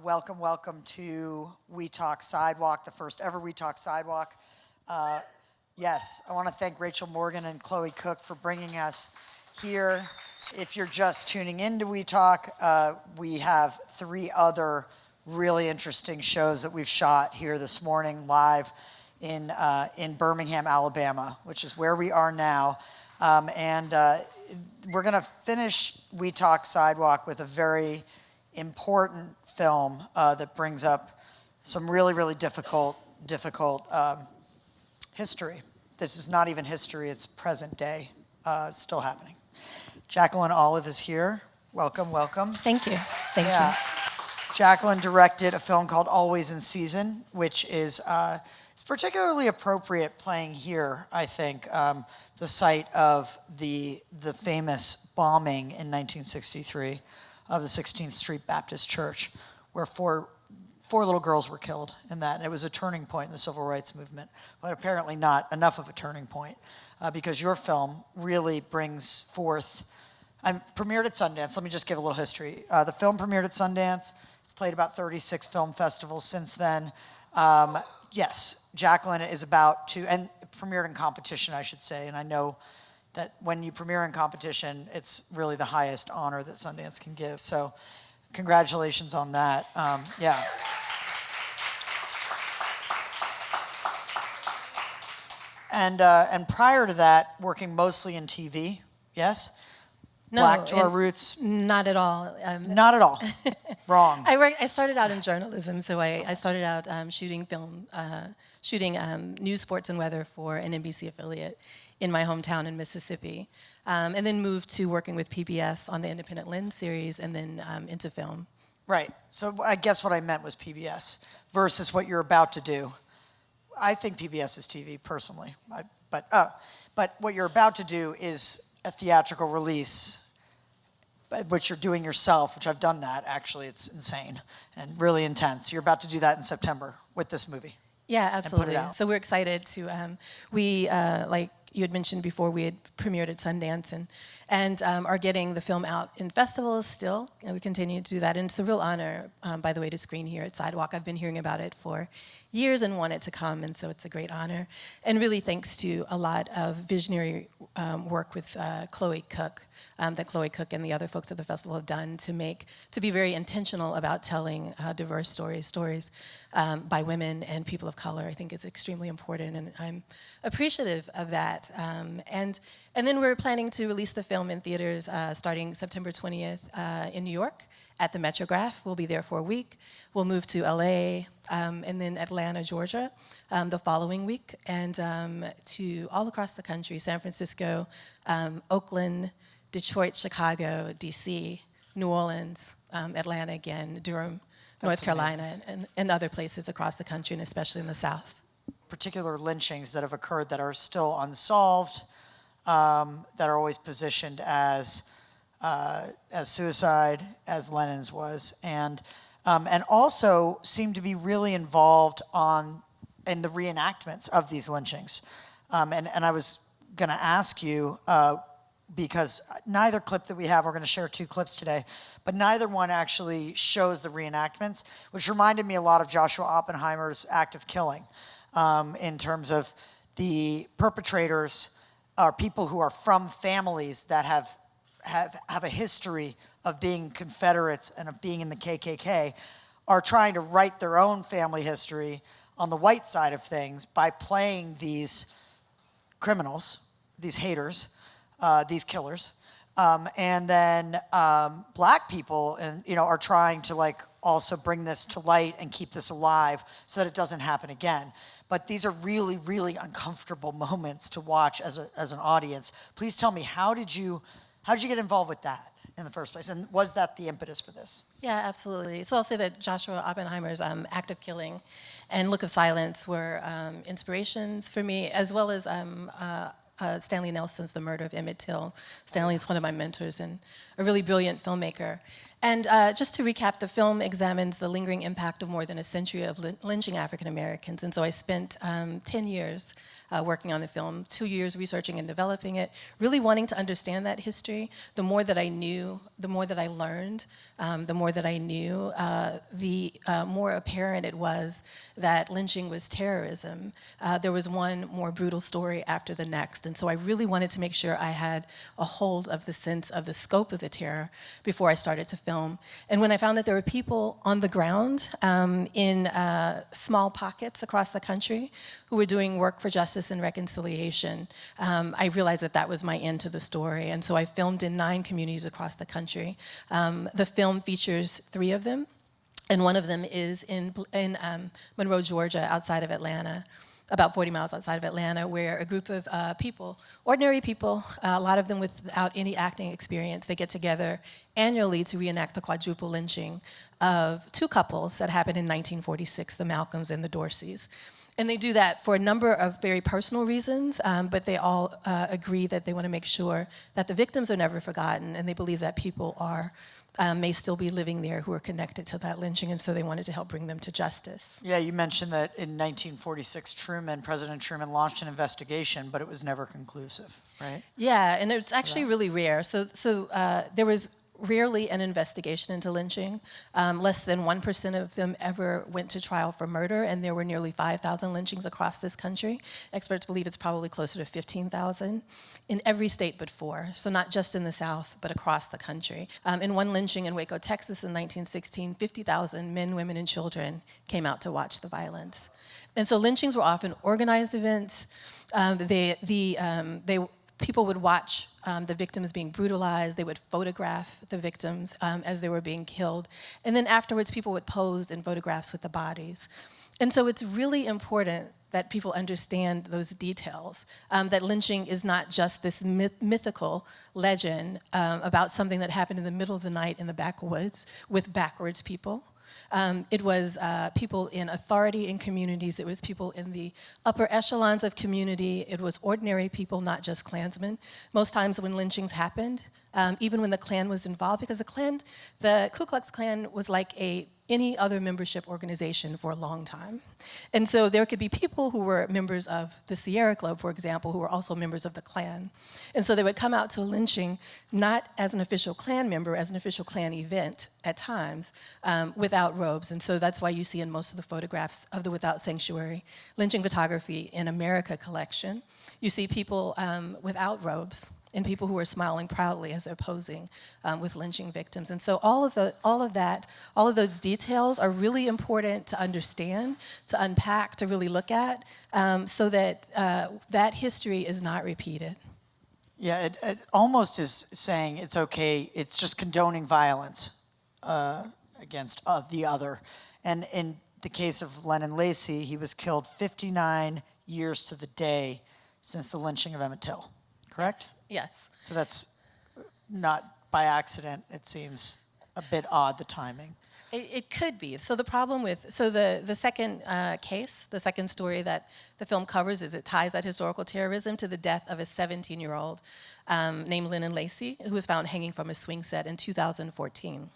Welcome to WeTalk Sidewalk, the first ever WeTalk Sidewalk. Yes, I want to thank Rachel Morgan and Chloe Cook for bringing us here. If you're just tuning into WeTalk, we have 3 other really interesting shows that we've shot here this morning live in Birmingham, Alabama, which is where we are now. We're going to finish WeTalk Sidewalk with a very important film that brings up some really, really difficult history. This is not even history, it's present day. It's still happening. Jacqueline Olive is here. Welcome. Thank you. Thank you. Jacqueline directed a film called Always in Season, which is it's particularly appropriate playing here, I think, the site of the famous bombing in 1963 of the 16th Street Baptist Church, where four little girls were killed in that. And it was a turning point in the civil rights movement, but apparently not enough of a turning point, because your film really brings forth, premiered at Sundance. Let me just give a little history. The film premiered at Sundance. It's played about 36 film festivals since then. Yes, Jacqueline is about to, and premiered in competition, I should say, and I know that when you premiere in competition, it's really the highest honor that Sundance can give. So congratulations on that. And prior to that, working mostly in TV, yes? No, Black to our roots? Not at all. Not at all. Wrong. I started out in journalism, so I started out shooting film, news, sports, and weather for an NBC affiliate in my hometown in Mississippi, and then moved to working with PBS on the Independent Lens series, and then into film. Right. So I guess what I meant was PBS versus what you're about to do. I think PBS is TV personally, but what you're about to do is a theatrical release, which you're doing yourself, which I've done that, actually. It's insane and really intense. You're about to do that in September with this movie. Yeah, absolutely. And put it out. So we're excited to, like you had mentioned before, we had premiered at Sundance and are getting the film out in festivals still, and we continue to do that. And it's a real honor, by the way, to screen here at Sidewalk. I've been hearing about it for years and wanted to come, and so it's a great honor. And really thanks to a lot of visionary work with Chloe Cook, that Chloe Cook and the other folks at the festival have done to be very intentional about telling diverse stories by women and people of color. I think it's extremely important, and I'm appreciative of that. And then we're planning to release the film in theaters starting September 20th in New York at the Metrograph. We'll be there for a week. We'll move to LA and then Atlanta, Georgia the following week, and to all across the country, San Francisco, Oakland, Detroit, Chicago, DC, New Orleans, Atlanta again, Durham, North Carolina, and other places across the country, and especially in the South. Particular lynchings that have occurred that are still unsolved, that are always positioned as suicide, as Lennon's was, and also seem to be really involved in the reenactments of these lynchings. And I was going to ask you, because neither clip that we have, we're going to share 2 clips today, but neither one actually shows the reenactments, which reminded me a lot of Joshua Oppenheimer's act of killing, in terms of the perpetrators are people who are from families that have a history of being Confederates and of being in the KKK, are trying to write their own family history on the white side of things by playing these criminals, these haters, these killers, and then black people, and are trying to also bring this to light and keep this alive so that it doesn't happen again. But these are really, really uncomfortable moments to watch as an audience. Please tell me, how did you get involved with that in the first place, and was that the impetus for this? Yeah, absolutely. So I'll say that Joshua Oppenheimer's act of killing and Look of Silence were inspirations for me, as well as Stanley Nelson's The Murder of Emmett Till. Stanley is one of my mentors and a really brilliant filmmaker. And just to recap, the film examines the lingering impact of more than a century of lynching African Americans. And so I spent 10 years working on the film, 2 years researching and developing it, really wanting to understand that history. The more that I knew, the more that I learned, the more that I knew, the more apparent it was that lynching was terrorism. There was one more brutal story after the next. And so I really wanted to make sure I had a hold of the sense of the scope of the terror before I started to film. And when I found that there were people on the ground in small pockets across the country who were doing work for justice and reconciliation, I realized that that was my end to the story. And so I filmed in 9 communities across the country. The film features 3 of them, and one of them is in Monroe, Georgia, outside of Atlanta, about 40 miles outside of Atlanta, where a group of people, ordinary people, a lot of them without any acting experience, they get together annually to reenact the quadruple lynching of 2 couples that happened in 1946, the Malcolms and the Dorseys. And they do that for a number of very personal reasons, but they all agree that they want to make sure that the victims are never forgotten, and they believe that people may still be living there who are connected to that lynching, and so they wanted to help bring them to justice. Yeah, you mentioned that in 1946, President Truman launched an investigation, but it was never conclusive, right? Yeah, and it's actually really rare. So there was rarely an investigation into lynching. Less than 1% of them ever went to trial for murder, and there were nearly 5,000 lynchings across this country. Experts believe it's probably closer to 15,000 in every state but 4, so not just in the South, but across the country. In one lynching in Waco, Texas in 1916, 50,000 men, women, and children came out to watch the violence. And so lynchings were often organized events. People would watch the victims being brutalized. They would photograph the victims as they were being killed. And then afterwards, people would pose in photographs with the bodies. And so it's really important that people understand those details, that lynching is not just this mythical legend about something that happened in the middle of the night in the backwoods with backwards people. It was people in authority in communities. It was people in the upper echelons of community. It was ordinary people, not just Klansmen. Most times when lynchings happened, even when the Klan was involved, because the Ku Klux Klan was like any other membership organization for a long time. And so there could be people who were members of the Sierra Club, for example, who were also members of the Klan. And so they would come out to a lynching not as an official Klan member, as an official Klan event at times, without robes. And so that's why you see in most of the photographs of the Without Sanctuary Lynching Photography in America collection, you see people without robes and people who are smiling proudly as they're posing with lynching victims. And so all of those details are really important to understand, to unpack, to really look at, so that that history is not repeated. Yeah, it almost is saying it's okay, it's just condoning violence against the other. And in the case of Lennon Lacey, he was killed 59 years to the day since the lynching of Emmett Till, correct? Yes. So that's not by accident, it seems a bit odd, the timing. It could be. So the problem with, the second case, the second story that the film covers is it ties that historical terrorism to the death of a 17-year-old named Lennon Lacey, who was found hanging from a swing set in 2014.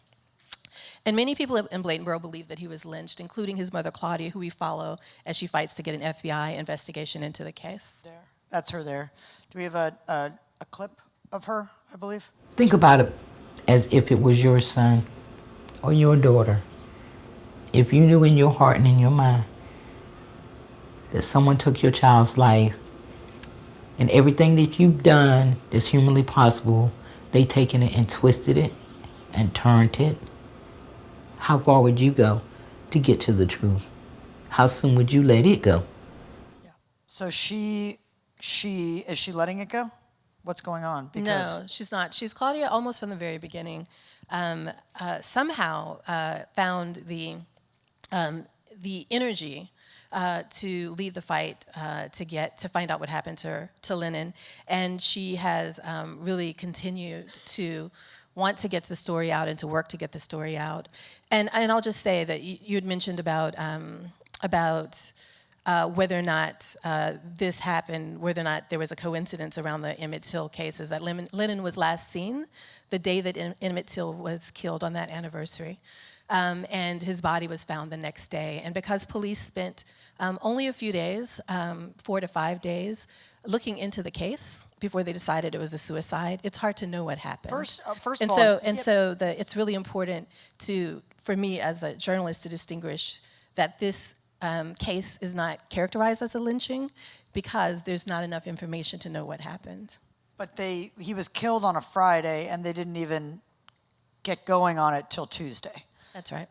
And many people in Bladensboro believe that he was lynched, including his mother, Claudia, who we follow as she fights to get an FBI investigation into the case. There, that's her there. Do we have a clip of her, I believe? Think about it as if it was your son or your daughter. If you knew in your heart and in your mind that someone took your child's life and everything that you've done that's humanly possible, they taken it and twisted it and turned it, how far would you go to get to the truth? How soon would you let it go? Yeah. So is she letting it go? What's going on? Because no, she's not. She's Claudia almost from the very beginning. Somehow found the energy to lead the fight to find out what happened to Lennon, and she has really continued to want to get the story out and to work to get the story out. And I'll just say that you had mentioned about whether or not this happened, whether or not there was a coincidence around the Emmett Till cases, that Lennon was last seen the day that Emmett Till was killed on that anniversary. And his body was found the next day. And because police spent only a few days, 4 to 5 days, looking into the case before they decided it was a suicide, it's hard to know what happened. First and of all, so it's really important for me as a journalist to distinguish that this case is not characterized as a lynching because there's not enough information to know what happened. But he was killed on a Friday, and they didn't even get going on it till Tuesday. That's right.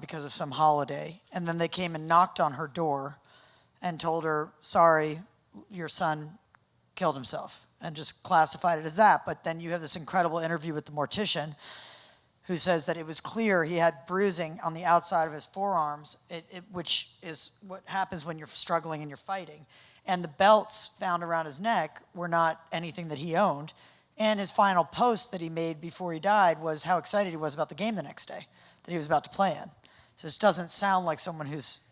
Because of some holiday. And then they came and knocked on her door and told her, sorry, your son killed himself, and just classified it as that. But then you have this incredible interview with the mortician who says that it was clear he had bruising on the outside of his forearms, which is what happens when you're struggling and you're fighting. And the belts found around his neck were not anything that he owned. And his final post that he made before he died was how excited he was about the game the next day that he was about to play in. So this doesn't sound like someone who's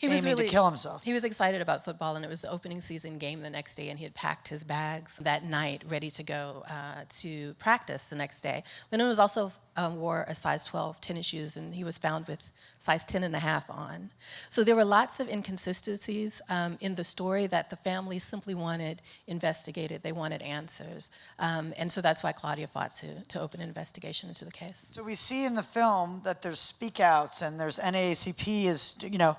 aiming to kill himself. He was excited about football, and it was the opening season game the next day, and he had packed his bags that night ready to go to practice the next day. Lennon was also wore a size 12 tennis shoes, and he was found with size 10 and a half on. So there were lots of inconsistencies in the story that the family simply wanted investigated. They wanted answers. And so that's why Claudia fought to open an investigation into the case. So we see in the film that there's speak-outs and there's NAACP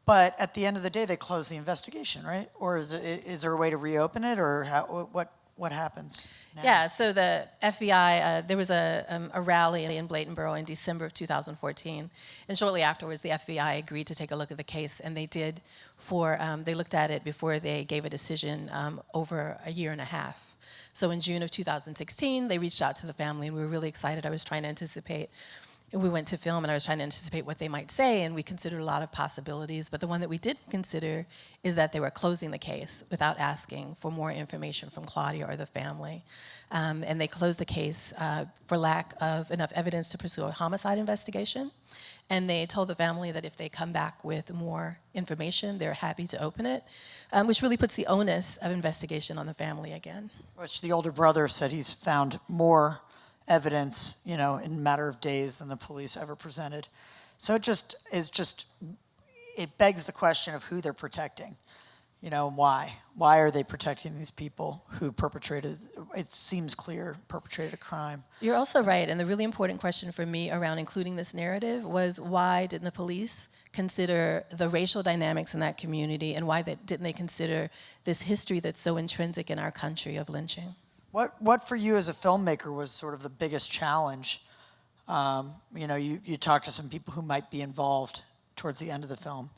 but at the end of the day, they close the investigation, right? Or is there a way to reopen it, or what happens now? Yeah, so the FBI, there was a rally in Bladenboro in December of 2014, and shortly afterwards, the FBI agreed to take a look at the case, and they did they looked at it before they gave a decision over a year and a half. So in June of 2016, they reached out to the family, and we were really excited. We went to film, and I was trying to anticipate what they might say, and we considered a lot of possibilities. But the one that we did consider is that they were closing the case without asking for more information from Claudia or the family. And they closed the case for lack of enough evidence to pursue a homicide investigation. And they told the family that if they come back with more information, they're happy to open it, which really puts the onus of investigation on the family again. Which the older brother said he's found more evidence, in a matter of days than the police ever presented. So it begs the question of who they're protecting. Why? Why are they protecting these people who it seems clear, perpetrated a crime? You're also right, and the really important question for me around including this narrative was why didn't the police consider the racial dynamics in that community, and why didn't they consider this history that's so intrinsic in our country of lynching? What for you as a filmmaker was sort of the biggest challenge? You talked to some people who might be involved towards the end of the film.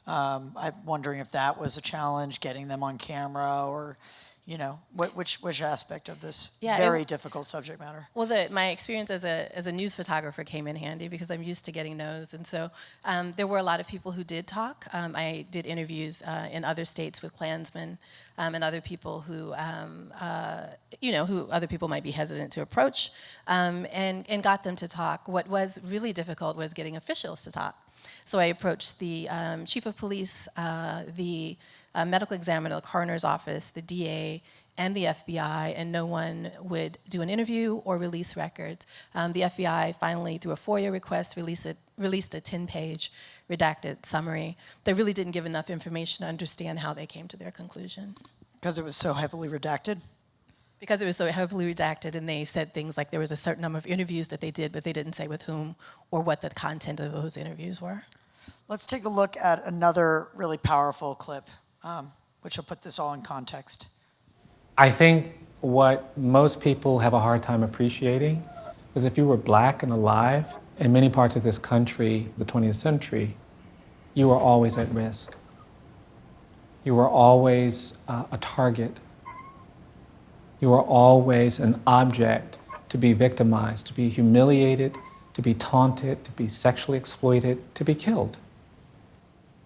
I'm wondering if that was a challenge, getting them on camera, or which aspect of this very difficult subject matter? Well, my experience as a news photographer came in handy because I'm used to getting no's, and so there were a lot of people who did talk. I did interviews in other states with Klansmen and other people who other people might be hesitant to approach, and got them to talk. What was really difficult was getting officials to talk. So I approached the chief of police, the medical examiner, the coroner's office, the DA, and the FBI, and no one would do an interview or release records. The FBI finally, through a FOIA request, released a 10-page redacted summary that really didn't give enough information to understand how they came to their conclusion. Because it was so heavily redacted? Because it was so heavily redacted, and they said things like there was a certain number of interviews that they did, but they didn't say with whom or what the content of those interviews were. Let's take a look at another really powerful clip, which will put this all in context. I think what most people have a hard time appreciating is if you were black and alive in many parts of this country, the 20th century, you were always at risk. You were always a target. You were always an object to be victimized, to be humiliated, to be taunted, to be sexually exploited, to be killed.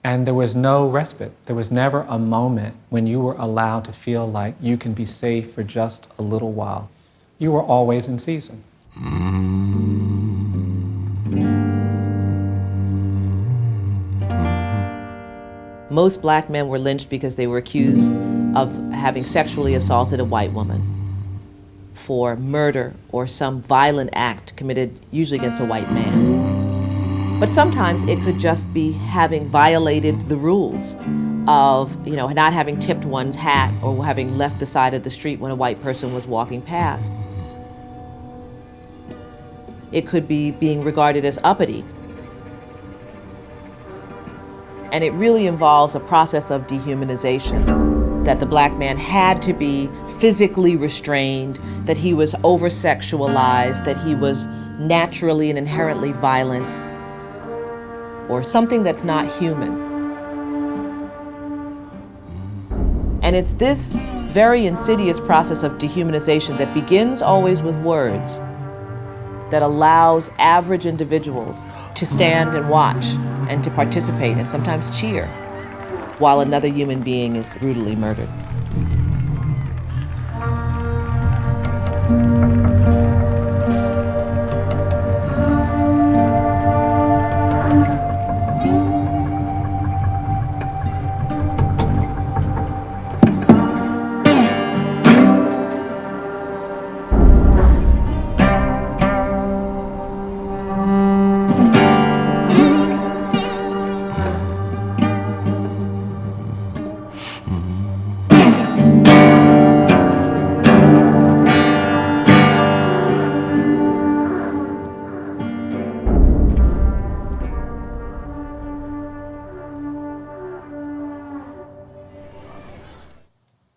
And there was no respite. There was never a moment when you were allowed to feel like you can be safe for just a little while. You were always in season. Most black men were lynched because they were accused of having sexually assaulted a white woman for murder or some violent act committed usually against a white man. But sometimes it could just be having violated the rules of, not having tipped one's hat or having left the side of the street when a white person was walking past. It could be being regarded as uppity. And it really involves a process of dehumanization, that the black man had to be physically restrained, that he was over-sexualized, that he was naturally and inherently violent, or something that's not human. And it's this very insidious process of dehumanization that begins always with words that allows average individuals to stand and watch and to participate and sometimes cheer while another human being is brutally murdered.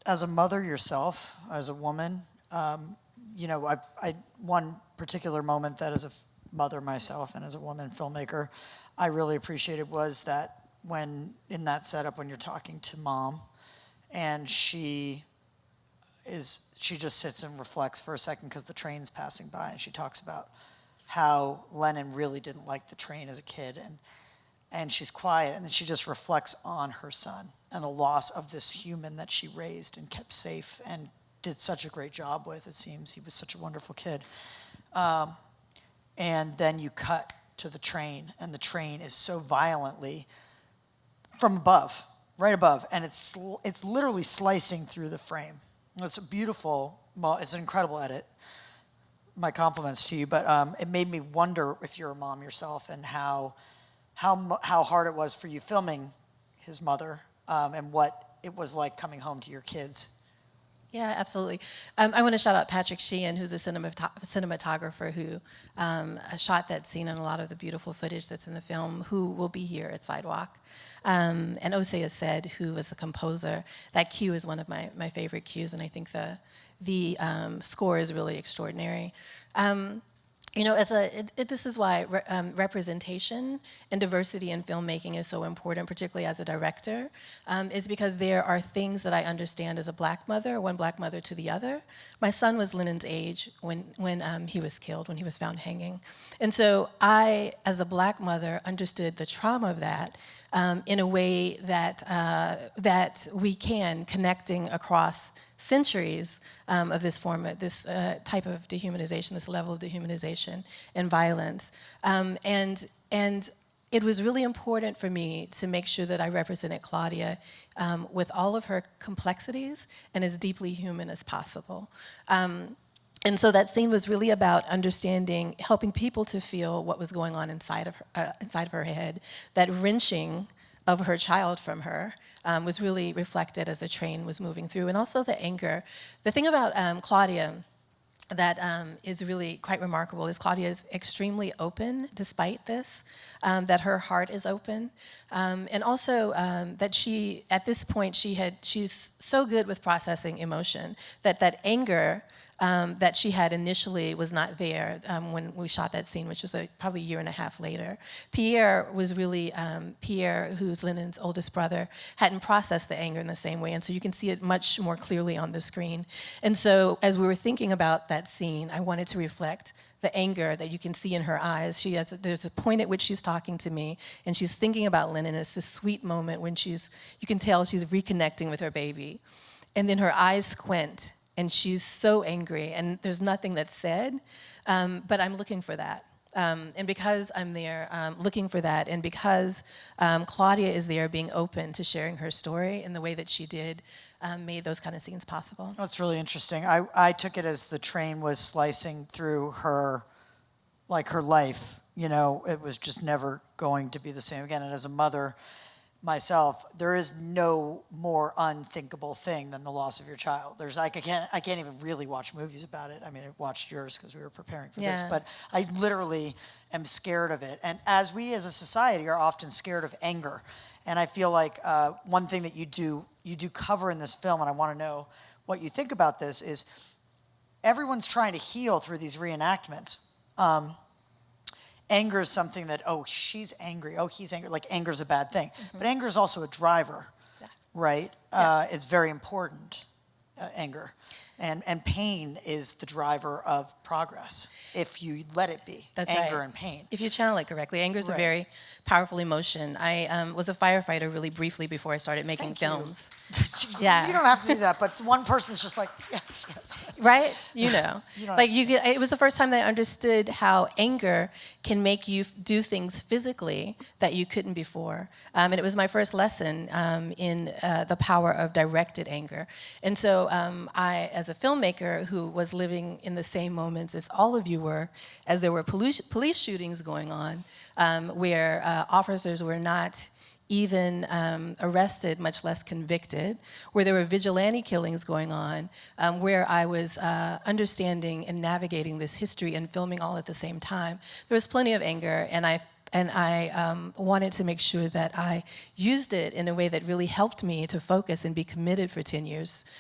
As a mother yourself, as a woman, one particular moment that as a mother myself and as a woman filmmaker, I really appreciated was that when in that setup when you're talking to mom, and she just sits and reflects for a second because the train's passing by, and she talks about how Lennon really didn't like the train as a kid, and she's quiet, and then she just reflects on her son and the loss of this human that she raised and kept safe and did such a great job with, it seems. He was such a wonderful kid. And then you cut to the train, and the train is so violently from above, right above, and it's literally slicing through the frame. It's a beautiful, it's an incredible edit. My compliments to you, but it made me wonder if you're a mom yourself and how hard it was for you filming his mother, and what it was like coming home to your kids. Yeah, absolutely. I want to shout out Patrick Sheehan, who's a cinematographer who shot that scene and a lot of the beautiful footage that's in the film, who will be here at Sidewalk. And Osea said, who was the composer. That cue is one of my favorite cues, and I think the score is really extraordinary. This is why representation and diversity in filmmaking is so important, particularly as a director, is because there are things that I understand as a black mother, one black mother to the other. My son was Lennon's age when he was killed, when he was found hanging. And so I, as a black mother, understood the trauma of that in a way that we can, connecting across centuries of this form, this type of dehumanization, this level of dehumanization and violence. And it was really important for me to make sure that I represented Claudia with all of her complexities and as deeply human as possible. And so that scene was really about understanding, helping people to feel what was going on inside of her head, that wrenching of her child from her was really reflected as the train was moving through, and also the anger. The thing about Claudia that is really quite remarkable is Claudia is extremely open despite this, that her heart is open, and also that she, at this point, she's so good with processing emotion that anger that she had initially was not there when we shot that scene, which was probably a year and a half later. Pierre was really, Pierre, who's Lennon's oldest brother, hadn't processed the anger in the same way, and so you can see it much more clearly on the screen. And so as we were thinking about that scene, I wanted to reflect the anger that you can see in her eyes. There's a point at which she's talking to me, and she's thinking about Lennon. It's this sweet moment when you can tell she's reconnecting with her baby. And then her eyes squint, and she's so angry, and there's nothing that's said, but I'm looking for that. And because I'm there looking for that, and because Claudia is there being open to sharing her story in the way that she did, made those kind of scenes possible. That's really interesting. I took it as the train was slicing through her, like her life. You know, it was just never going to be the same again. And as a mother myself, there is no more unthinkable thing than the loss of your child. There's like I can't even really watch movies about it. I mean, I watched yours because we were preparing for this, but I literally am scared of it. And as we as a society are often scared of anger, and I feel like one thing that you do cover in this film, and I want to know what you think about this, is everyone's trying to heal through these reenactments. Anger is something that, oh, she's angry, oh, he's angry. Like, anger is a bad thing. But anger is also a driver, right? It's very important, anger. And pain is the driver of progress, if you let it be. That's anger right. and pain. If you channel it correctly. Anger is a very powerful emotion. I was a firefighter really briefly before I started making films. Yeah. You don't have to do that, but one person's just like, yes. Right? You know. Like it was the first time that I understood how anger can make you do things physically that you couldn't before. And it was my first lesson in the power of directed anger. And so I, as a filmmaker who was living in the same moments as all of you were, as there were police shootings going on, where officers were not even arrested, much less convicted, where there were vigilante killings going on, where I was understanding and navigating this history and filming all at the same time. There was plenty of anger, and I wanted to make sure that I used it in a way that really helped me to focus and be committed for 10 years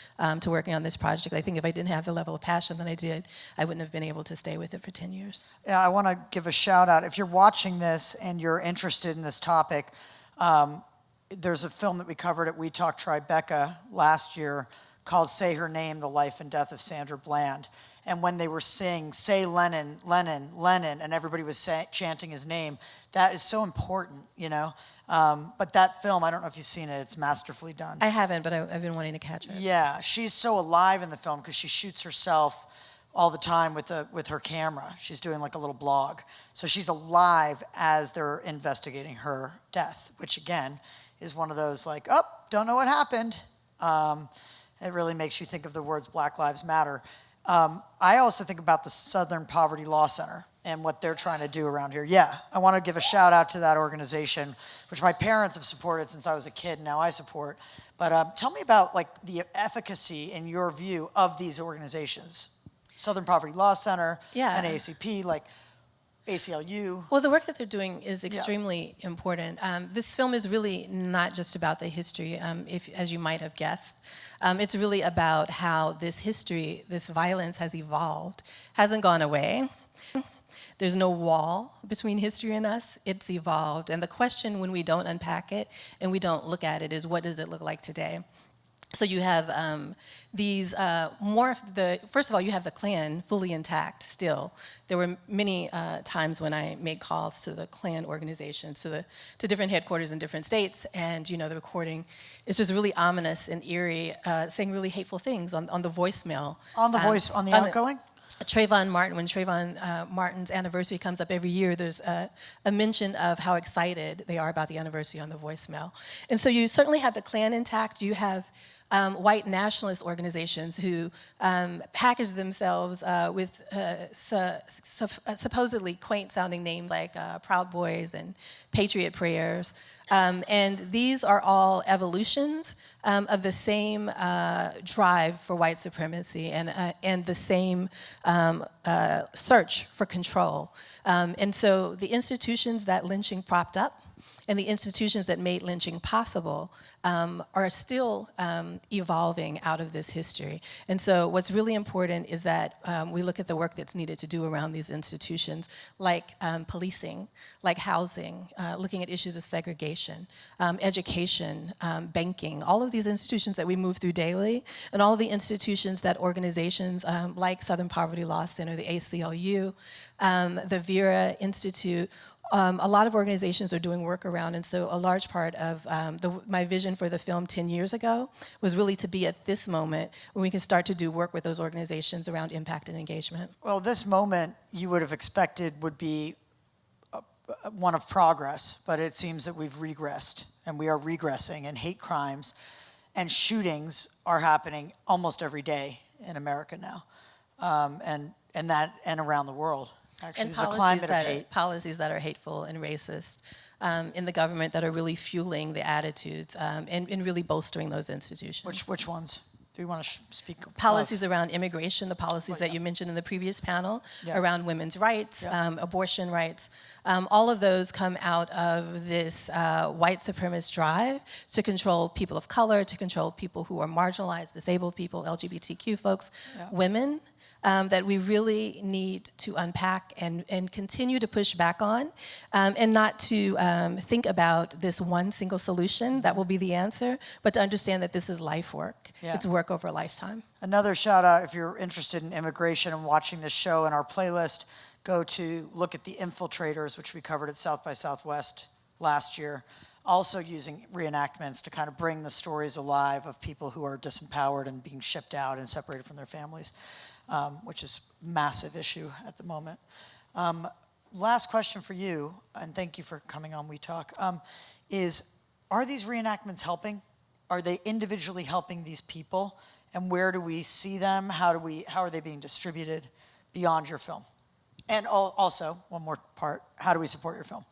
to working on this project. I think if I didn't have the level of passion that I did, I wouldn't have been able to stay with it for 10 years. Yeah, I want to give a shout out. If you're watching this and you're interested in this topic, there's a film that we covered at WeTalk Tribeca last year called Say Her Name, The Life and Death of Sandra Bland. And when they were saying, say Lennon, Lennon, Lennon, and everybody was chanting his name, that is so important, you know? But that film, I don't know if you've seen it, it's masterfully done. I haven't, but I've been wanting to catch it. Yeah, she's so alive in the film because she shoots herself all the time with her camera. She's doing like a little blog. So she's alive as they're investigating her death, which again is one of those like, oh, don't know what happened. It really makes you think of the words Black Lives Matter. I also think about the Southern Poverty Law Center and what they're trying to do around here. Yeah, I want to give a shout out to that organization, which my parents have supported since I was a kid, and now I support. But tell me about like the efficacy, in your view, of these organizations. Southern Poverty Law Center, NAACP, like ACLU. Well, the work that they're doing is extremely important. This film is really not just about the history, as you might have guessed. It's really about how this history, this violence has evolved, hasn't gone away. There's no wall between history and us. It's evolved. And the question when we don't unpack it and we don't look at it is, what does it look like today? So you have first of all, you have the Klan fully intact still. There were many times when I made calls to the Klan organizations, to different headquarters in different states, and you know, the recording is just really ominous and eerie, saying really hateful things on the voicemail. On the outgoing? Trayvon Martin, when Trayvon Martin's anniversary comes up every year, there's a mention of how excited they are about the anniversary on the voicemail. And so you certainly have the Klan intact. You have white nationalist organizations who package themselves with supposedly quaint-sounding names like Proud Boys and Patriot Prayers. And these are all evolutions of the same drive for white supremacy and the same search for control. And so the institutions that lynching propped up and the institutions that made lynching possible are still evolving out of this history. And so what's really important is that we look at the work that's needed to do around these institutions, like policing, like housing, looking at issues of segregation, education, banking, all of these institutions that we move through daily, and all of the institutions that organizations like Southern Poverty Law Center, the ACLU, the Vera Institute, a lot of organizations are doing work around, and so a large part of my vision for the film 10 years ago was really to be at this moment when we can start to do work with those organizations around impact and engagement. Well, this moment you would have expected would be one of progress, but it seems that we've regressed, and we are regressing, and hate crimes and shootings are happening almost every day in America now, and around the world. Actually, And there's a climate of hate. policies that are hateful and racist in the government that are really fueling the attitudes and really bolstering those institutions. Which ones? Do you want to speak? Policies around immigration, the policies that you mentioned in the previous panel, around women's rights, abortion rights. All of those come out of this white supremacist drive to control people of color, to control people who are marginalized, disabled people, LGBTQ folks, women. That we really need to unpack and continue to push back on, and not to think about this one single solution that will be the answer, but to understand that this is life work. Yeah. It's work over a lifetime. Another shout out, if you're interested in immigration and watching this show in our playlist, go to look at The Infiltrators, which we covered at South by Southwest last year, also using reenactments to kind of bring the stories alive of people who are disempowered and being shipped out and separated from their families. Which is a massive issue at the moment. Last question for you, and thank you for coming on WeTalk, is are these reenactments helping? Are they individually helping these people? And where do we see them? How are they being distributed beyond your film? And also, one more part, how do we support your film?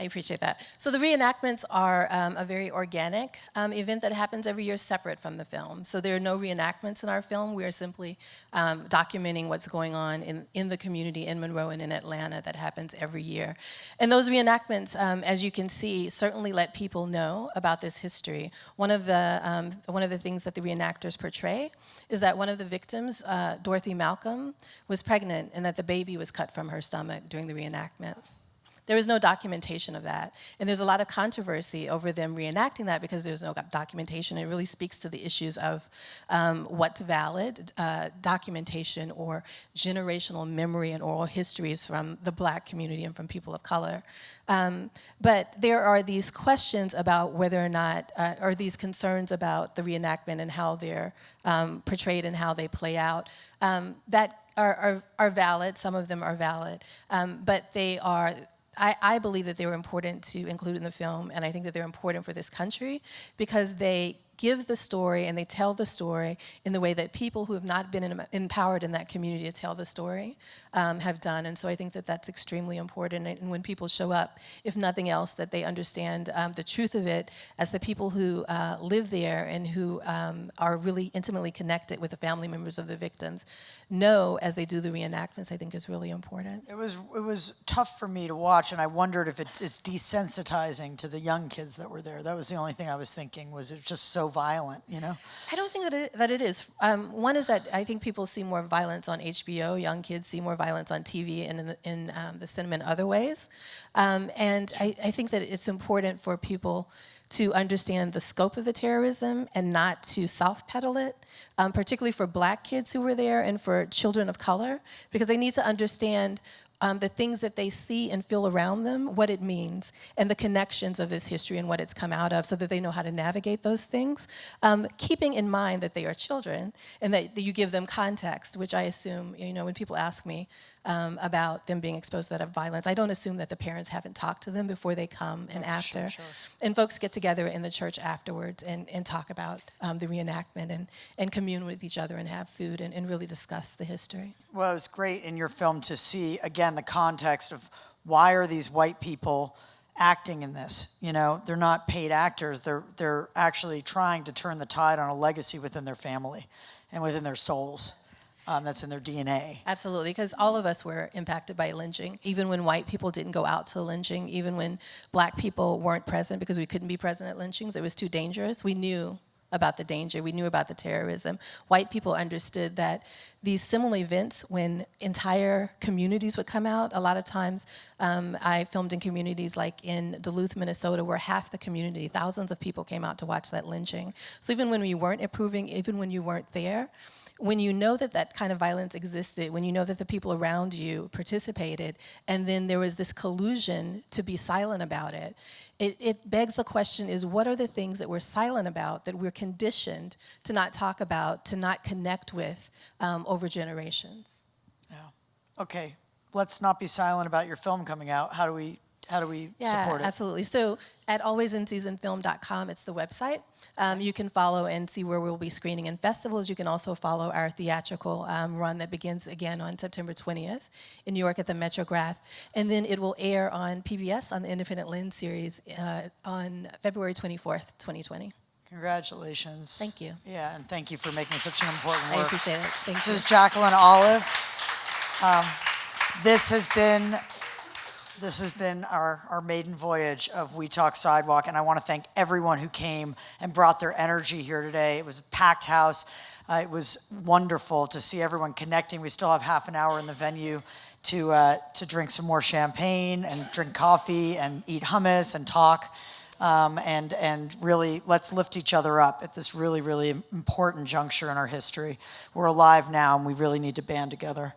I appreciate that. So the reenactments are a very organic event that happens every year separate from the film. So there are no reenactments in our film. We are simply documenting what's going on in the community in Monroe and in Atlanta that happens every year. And those reenactments, as you can see, certainly let people know about this history. One of the things that the reenactors portray is that one of the victims, Dorothy Malcolm, was pregnant and that the baby was cut from her stomach during the reenactment. There is no documentation of that. And there's a lot of controversy over them reenacting that because there's no documentation. It really speaks to the issues of what's valid, documentation or generational memory and oral histories from the Black community and from people of color. But there are these questions about whether or not, or these concerns about the reenactment and how they're portrayed and how they play out that are valid. Some of them are valid, but they are. I believe that they were important to include in the film, and I think that they're important for this country because they give the story and they tell the story in the way that people who have not been empowered in that community to tell the story have done. And so I think that that's extremely important. And when people show up, if nothing else, that they understand the truth of it as the people who live there and who are really intimately connected with the family members of the victims know as they do the reenactments, I think is really important. It was tough for me to watch, and I wondered if it's desensitizing to the young kids that were there. That was the only thing I was thinking, was it just so violent, you know? I don't think that it is. One is that I think people see more violence on HBO. Young kids see more violence on TV and in the cinema in other ways. And I think that it's important for people to understand the scope of the terrorism and not to soft-pedal it, particularly for Black kids who were there and for children of color, because they need to understand the things that they see and feel around them, what it means, and the connections of this history and what it's come out of so that they know how to navigate those things, keeping in mind that they are children and that you give them context, which I assume, you know, when people ask me about them being exposed to that violence, I don't assume that the parents haven't talked to them before they come and after. Sure. And folks get together in the church afterwards and talk about the reenactment and commune with each other and have food and really discuss the history. Well, it was great in your film to see, again, the context of why are these white people acting in this? You know, they're not paid actors. They're actually trying to turn the tide on a legacy within their family and within their souls. That's in their DNA. Absolutely, because all of us were impacted by lynching. Even when white people didn't go out to lynching, even when Black people weren't present because we couldn't be present at lynchings, it was too dangerous. We knew about the danger. We knew about the terrorism. White people understood that these similar events, when entire communities would come out, a lot of times I filmed in communities like in Duluth, Minnesota, where half the community, thousands of people came out to watch that lynching. So even when we weren't approving, even when you weren't there, when you know that that kind of violence existed, when you know that the people around you participated, and then there was this collusion to be silent about it, it begs the question is, what are the things that we're silent about that we're conditioned to not talk about, to not connect with over generations? Yeah. Okay, let's not be silent about your film coming out. How do support it? Absolutely. So at alwaysinseasonfilm.com, it's the website. You can follow and see where we'll be screening in festivals. You can also follow our theatrical run that begins again on September 20th in New York at the Metrograph. And then it will air on PBS on the Independent Lens series on February 24th, 2020. Congratulations. Thank you. Yeah, and thank you for making such an important work. I appreciate it. Thank This you. is Jacqueline Olive. This has been our maiden voyage of WeTalk Sidewalk, and I want to thank everyone who came and brought their energy here today. It was a packed house. It was wonderful to see everyone connecting. We still have half an hour in the venue to drink some more champagne and drink coffee and eat hummus and talk. And really, let's lift each other up at this really, really important juncture in our history. We're alive now, and we really need to band together,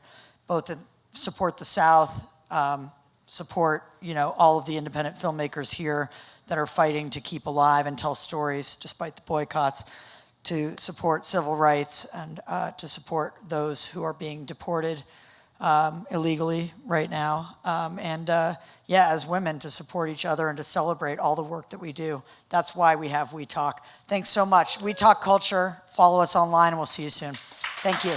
both to support the South, support all of the independent filmmakers here that are fighting to keep alive and tell stories despite the boycotts, to support civil rights, and to support those who are being deported illegally right now, as women, to support each other and to celebrate all the work that we do. That's why we have WeTalk. Thanks so much. WeTalk Culture. Follow us online, and we'll see you soon. Thank you.